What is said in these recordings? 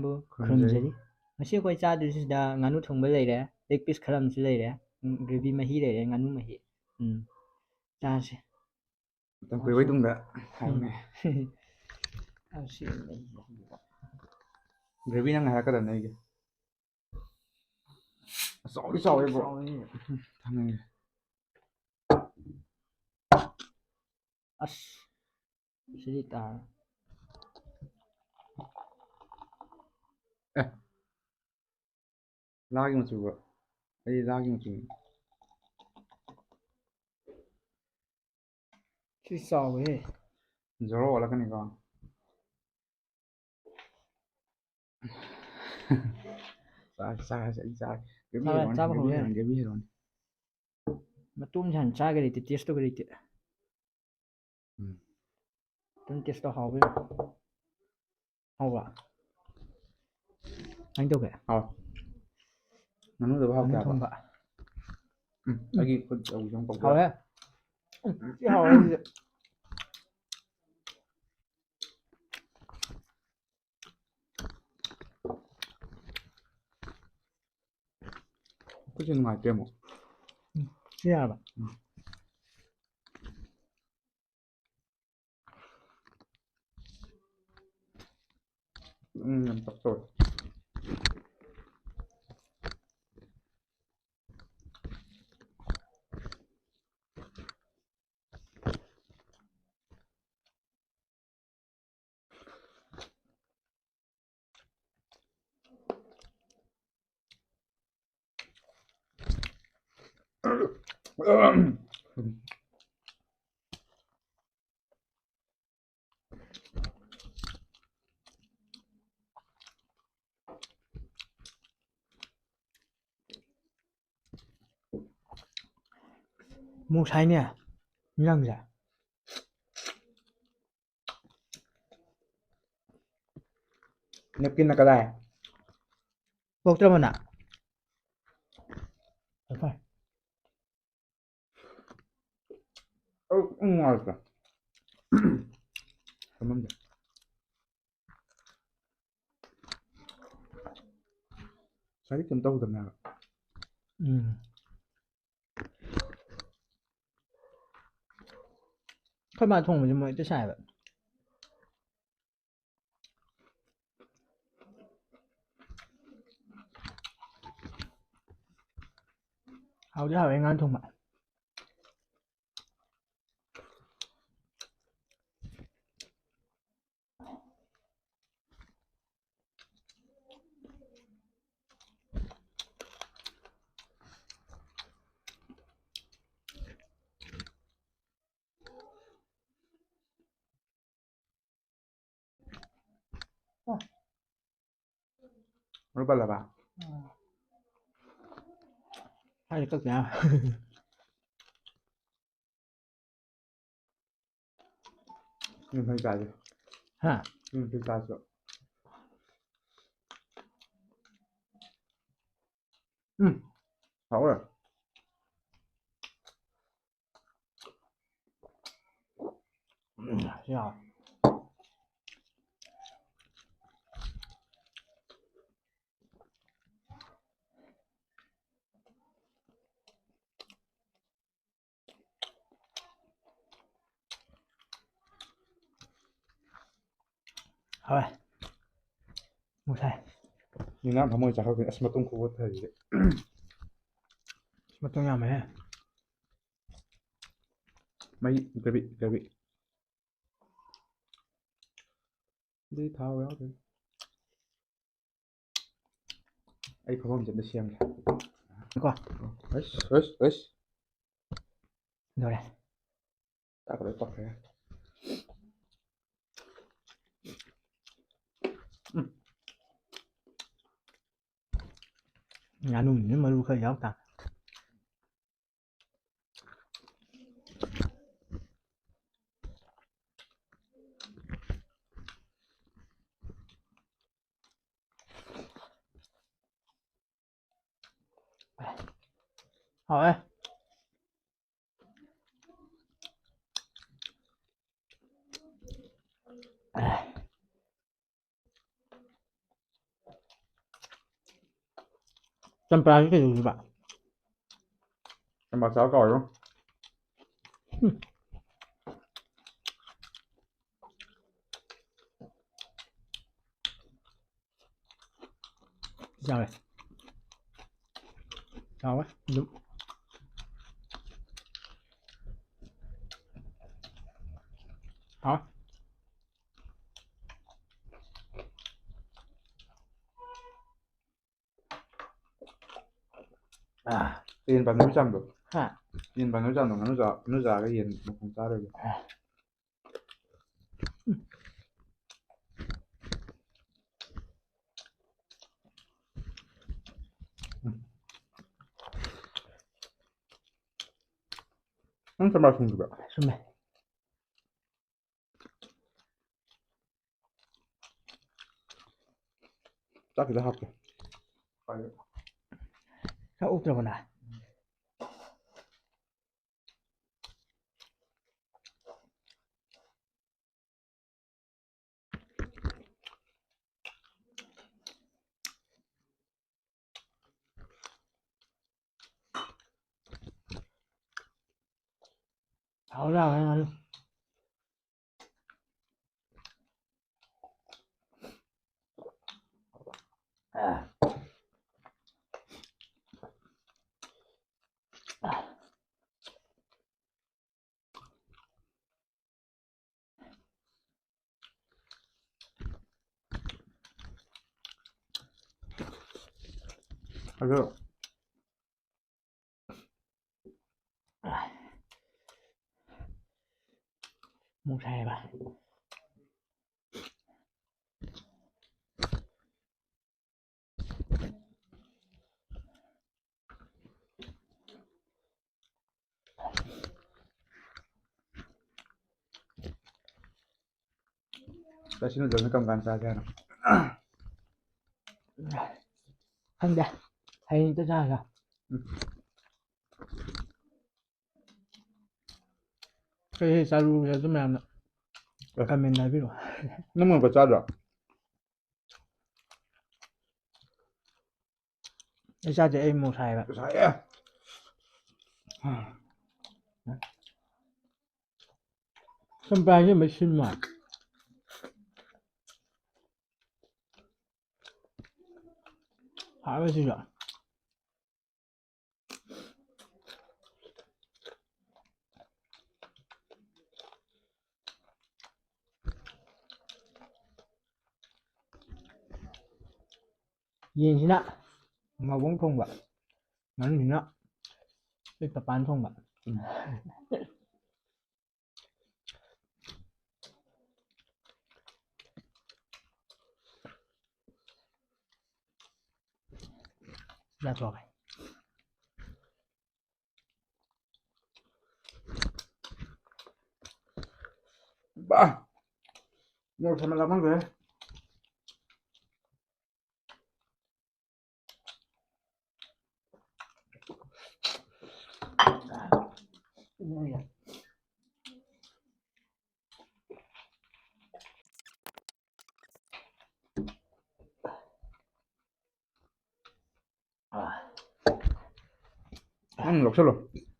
ꯃꯌꯥꯝꯕꯨ ꯈꯨꯔꯨꯝꯖꯔꯤ ꯉꯁꯤ ꯑꯩꯈꯣꯏ ꯆꯥꯗꯣꯏꯁꯤꯗ ꯉꯥꯅꯨ ꯊꯣꯡꯕ ꯂꯩꯔꯦ ꯂꯦꯛ ꯄꯤꯁ ꯈꯔ ꯑꯃꯁꯨ ꯂꯩꯔꯦ ꯒ꯭ꯔꯦꯚꯤ ꯃꯍꯤ ꯂꯩꯔꯦ ꯉꯥꯅꯨ ꯃꯍꯤ ꯆꯥꯁꯦ ꯃꯇꯝ ꯀꯨꯏꯕꯩ ꯇꯨꯡꯗ ꯍꯥꯏꯕꯅꯦ ꯒ꯭ꯔꯦꯚꯤ ꯅꯪ ꯍꯥꯏꯔꯛꯀꯗꯕꯅꯦ ꯑꯩꯒꯤ ꯆꯥꯎꯗꯤ ꯆꯥꯎꯋꯦꯕꯣ ꯊꯝꯃꯦ ꯑꯁ ꯁꯤꯗꯤ ꯇꯥꯔ ꯂꯥꯒꯤ ꯃꯆꯨꯒ ꯑꯩ ꯂꯥꯒꯤ ꯃꯆꯨꯅꯤ ꯁꯤ ꯆꯥꯎꯋꯦ ꯖꯣꯔꯣ ꯑꯣꯜꯂꯛꯀꯅꯤꯀꯣ ꯆꯥꯔꯁꯦ ꯑꯩ ꯆꯥꯔꯦ ꯒ꯭ꯔꯦꯚꯤ ꯍꯩꯔꯣꯅꯤ ꯆꯥꯕ ꯒ꯭ꯔꯦꯚꯤ ꯍꯧꯔꯦ ꯍꯩꯔꯣꯅꯤ ꯒ꯭ꯔꯦꯚꯤ ꯍꯩꯔꯣꯅꯤ ꯃꯇꯨꯝꯁꯦ ꯍꯥꯟꯅ ꯆꯥꯒꯦ ꯂꯩꯇꯦ ꯇꯦꯁ ꯇꯧꯒꯦ ꯂꯩꯇꯦ ꯑꯗꯨꯝ ꯇꯦꯁ ꯇꯧ ꯍꯥꯎꯕ ꯍꯥꯎꯕ꯭ꯔꯥ ꯀꯃꯥꯏꯅ ꯇꯧꯒꯦ ꯉꯥꯅꯨꯗꯕꯨ ꯍꯥꯎꯇꯦ ꯉꯥꯅꯨ ꯍꯥꯏꯕ ꯊꯣꯡꯕ ꯑꯩꯒꯤ ꯈꯨꯠ ꯆꯧꯁꯨ ꯇꯧꯕ ꯍꯥꯎꯋꯦ ꯁꯤ ꯍꯥꯎꯋꯦ ꯁꯤꯗꯤ ꯈꯨꯠꯁꯦ ꯅꯨꯡꯉꯥꯏꯇ꯭ꯔꯦ ꯑꯃꯨꯛ ꯁꯤ ꯌꯥꯔꯕ ꯌꯥꯝ ꯇꯞꯇꯧꯔꯦ ꯃꯨꯛ ꯁꯥꯏꯅꯦ ꯏꯟꯖꯥꯡꯁꯦ ꯅꯦꯞꯀꯤꯟꯅ ꯀꯗꯥꯏ ꯄꯣꯛꯇ꯭ꯔꯕꯣ ꯅꯪ ꯐꯔꯦ ꯅꯨꯡꯉꯥꯏꯇ꯭ꯔꯦ ꯁꯦꯝꯃꯝꯗꯦ ꯉꯁꯥꯏꯗꯤ ꯀꯩꯝ ꯇꯧꯗꯕꯅꯦ ꯍꯥꯏꯕ ꯑꯩꯈꯣꯏ ꯃꯥ ꯊꯣꯡꯕꯁꯦ ꯃꯣꯔꯣꯛ ꯍꯦꯛꯇ ꯁꯥꯏꯕ ꯍꯥꯎꯗꯤ ꯍꯥꯎꯋꯦ ꯉꯥꯅꯨ ꯊꯣꯡꯕ ꯃꯔꯨ ꯄꯜꯂꯕ ꯍꯥꯏꯗꯤ ꯀꯛꯇ ꯌꯥꯔꯣꯏ ꯐꯩ ꯆꯥꯁꯦ ꯍꯥ ꯐꯩ ꯆꯥꯁꯦ ꯍꯥꯎꯋꯦ ꯁꯤ ꯍꯥꯎꯋꯦ ꯍꯥꯎꯋꯦ ꯃꯨꯛ ꯁꯥꯏ ꯅꯪ ꯊꯃꯣꯏ ꯆꯥꯛꯍꯧꯗꯣꯏꯅꯤ ꯑꯁ ꯃꯇꯨꯝ ꯈꯨꯀꯣꯠꯊꯁꯤꯗꯤ ꯃꯇꯨꯝ ꯌꯥꯝꯃꯦꯍꯦ ꯃꯍꯤ ꯒ꯭ꯔꯦꯚꯤ ꯑꯗꯨꯗꯤ ꯊꯥꯎ ꯌꯥꯎꯗ꯭ꯔꯦ ꯑꯩ ꯐꯝꯐꯝꯁꯦ ꯑꯝꯇ ꯁꯦꯝꯒꯦ ꯀꯣ ꯑꯁ ꯂꯣꯏꯔꯦ ꯆꯥꯛꯀ ꯂꯣꯏ ꯇꯣꯛꯈ꯭ꯔꯦ ꯉꯥꯅꯨꯅꯤꯅ ꯃꯔꯨ ꯈꯔ ꯌꯥꯎ ꯇꯥ ꯍꯥꯎꯋꯦ ꯆꯝꯄ꯭ꯔꯥ ꯀꯩꯗꯧꯗꯣꯏꯕ ꯆꯝꯄ꯭ꯔꯥ ꯆꯥꯕ ꯀꯥꯎꯔꯣ ꯆꯥꯎꯔꯦ ꯆꯥꯎꯔꯦ ꯑꯗꯨꯝ ꯍꯥꯎ ꯌꯦꯟ ꯄꯥꯝꯅꯕ ꯆꯥꯡꯗꯣ ꯍꯥ ꯌꯦꯟ ꯄꯥꯝꯅꯕ ꯆꯥꯡꯗꯣ ꯉꯥꯅꯨ ꯆꯥꯔꯒ ꯌꯦꯟ ꯃꯈꯣꯡ ꯆꯥꯔꯣꯏꯕ ꯅꯪ ꯆꯝꯄ꯭ꯔꯥ ꯁꯨꯝꯗꯕ꯭ꯔꯥ ꯁꯨꯝꯃꯦ ꯆꯥꯛ ꯈꯤꯇ ꯍꯥꯞꯀꯦ ꯈꯔ ꯑꯣꯛꯇ꯭ꯔꯕ ꯅꯪ hảo ra rồi anh à. ꯑꯗꯣ Một hai ba ꯆꯥꯁꯤ ꯅꯨꯗꯜꯁꯦ ꯀꯔꯝ ꯀꯥꯟ ꯆꯥꯁꯦ ꯍꯥꯏꯅꯣ khăn ra hay tới ra rồi cái sao luôn rồi chúng em comment này biết rồi ꯅꯪ ꯃꯣꯔꯣꯛꯀ ꯆꯥꯗ꯭ꯔꯣ cái sao thì em một xài bạn ꯁꯥꯏꯌꯦ xong ba với mấy xin mà hỏi cái gì rồi gì đó mà bốn không vậy nó gì đó cái tập bán không vậy ra rồi ꯕꯥ ꯃꯣꯔꯣꯛ ꯁꯥꯃꯜꯂꯛꯃꯟꯈ꯭ꯔꯦ ꯅꯪ ꯂꯧꯁꯜꯂꯣ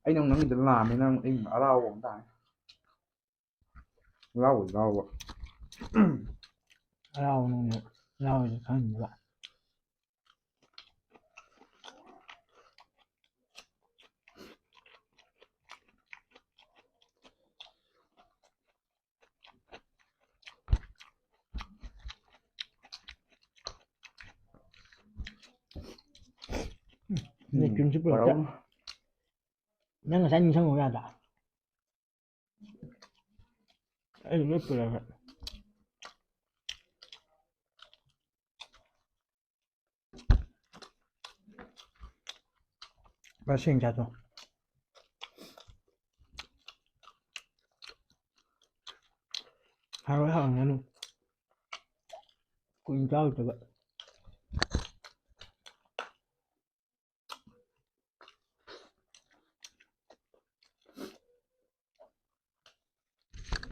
ꯑꯩꯅ ꯑꯃꯨꯛ ꯅꯪꯒꯤꯗ ꯂꯥꯝꯃꯦ ꯅꯪ ꯑꯩ ꯑꯔꯥꯎꯕ ꯑꯃ ꯇꯥꯔꯦ ꯂꯥꯎꯕ rau rau thì không như vậy này kiếm chút bữa chắc nhưng mà xanh xong rồi ra đã ấy lớp bữa rồi bà xin chào tôi hai cái hàng này luôn cũng cho vậy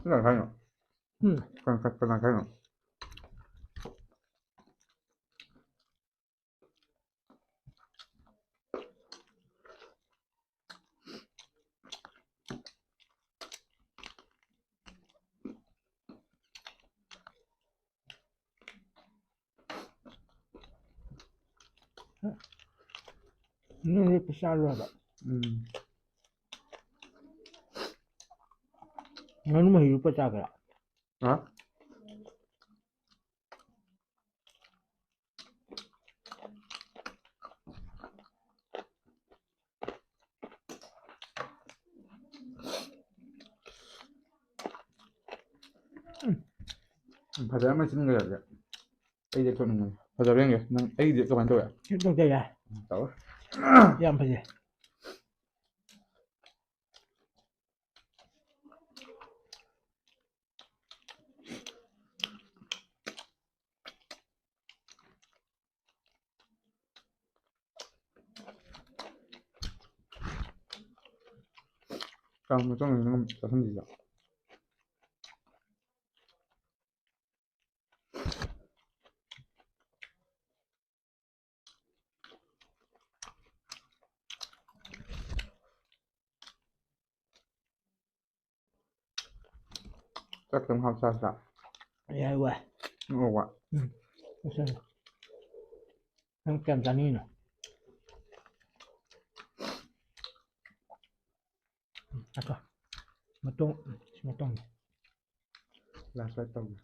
cái là khai nhở cái là khai nhở ꯅꯪꯗꯤ ꯄꯩꯁꯥ ꯂꯣꯏꯕ ꯉꯥꯅꯨ ꯃꯍꯤ ꯂꯨꯄꯥ ꯆꯥꯒꯦꯔꯥ ꯍꯥ ꯐꯖꯅ ꯃꯆꯤꯟꯒ ꯌꯥꯗꯦ ꯑꯩꯗꯤ ꯊꯣꯛꯅꯤꯡꯕꯅꯤ ꯐꯖꯕ ꯌꯦꯡꯒꯦ ꯅꯪ ꯑꯩꯗꯤ ꯀꯃꯥꯏꯅ ꯇꯧꯋꯦ ꯁꯤ ꯇꯧꯖ ꯌꯥꯏ ꯇꯧꯋꯦ ꯌꯥꯝ ꯐꯖꯩ ꯀꯥꯡ ꯃꯇꯨꯡꯗ ꯅꯪ ꯆꯥꯁꯤꯟꯁꯤꯗ ꯆꯥꯛ ꯈꯤꯇꯪ ꯍꯥꯞ ꯆꯥꯁꯤꯔꯥ ꯌꯥꯏ ꯋꯥꯏ ꯉꯧꯕ ꯆꯥꯁꯜꯂꯨ ꯅꯪ ꯀꯌꯥꯝ ꯆꯥꯅꯤꯡꯉꯤꯅꯣ ꯑꯆꯥ ꯃꯇꯣꯡ ꯁꯤ ꯃꯇꯣꯡꯅꯤ ꯂꯥꯁ ꯕꯥꯏꯠ ꯇꯧꯒꯦ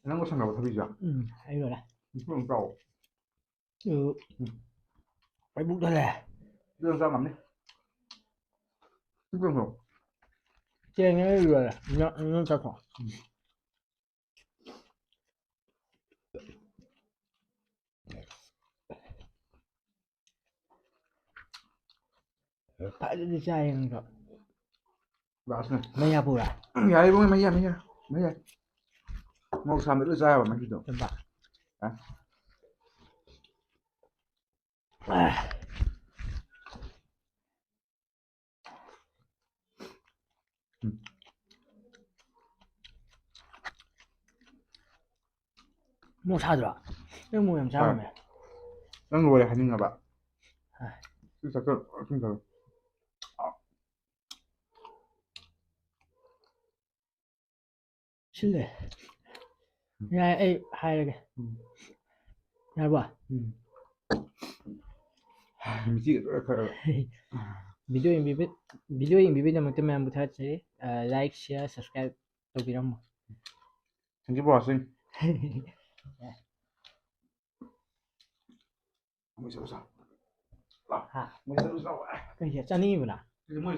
ꯅꯪꯕꯨ ꯁꯪꯒꯕ ꯊꯕꯤꯁꯨ ꯑꯩ ꯂꯣꯏꯔꯦ ꯅꯪ ꯆꯥꯎ ꯑꯩ ꯄꯨꯛ ꯊꯜꯂꯦ ꯅꯪ ꯆꯥ ꯉꯝꯅꯤ ꯅꯪ ꯆꯦꯡꯅꯦ ꯑꯩ ꯂꯣꯏꯔꯦ ꯅꯪ ꯆꯥꯊꯣꯛ ꯐꯖꯅ ꯆꯥꯏꯌꯦ ꯅꯪꯁꯨ ꯂꯥꯁꯅꯦ ꯃꯩꯌꯥꯄꯨꯔꯥ ꯌꯥꯔꯦ ꯏꯕꯨꯡꯉꯣ ꯃꯍꯤ ꯌꯥꯝ ꯃꯍꯤ ꯌꯥꯔꯦ ꯃꯣꯔꯣꯛ ꯁꯥꯕꯗ ꯂꯣꯏ ꯆꯥ ꯌꯥꯕ ꯃꯍꯤꯗꯣ ꯆꯝꯕ ꯃꯣꯔꯣꯛ ꯁꯥꯗ꯭ꯔꯣ ꯅꯪ ꯃꯣꯔꯣꯛ ꯌꯥꯝ ꯆꯥꯕꯅꯦ ꯅꯪ ꯂꯣꯏꯔꯦ ꯍꯥꯏꯅꯤꯡꯉꯕ ꯁꯤ ꯆꯥꯛꯇ ꯁꯨꯝ ꯁꯤꯜꯂꯦ ꯌꯥꯏ ꯑꯩ ꯍꯥꯏꯔꯒꯦ ꯌꯥꯔꯕꯣ ꯃꯤꯆꯤꯒ ꯂꯣꯏ ꯈꯠꯂꯒ ꯚꯤꯗꯤꯑꯣ ꯌꯦꯡꯕꯤꯕꯒꯤꯗꯃꯛꯇ ꯃꯌꯥꯝꯕꯨ ꯊꯥꯒꯠꯆꯔꯤ ꯂꯥꯏꯛ ꯁꯤꯌꯔ ꯁꯕꯁꯀ꯭ꯔꯥꯏꯕ ꯇꯧꯕꯤꯔꯝꯃꯣ Thank you for watching. ꯀꯩꯁꯦ ꯆꯥꯅꯤꯡꯉꯤꯕꯅ Moi,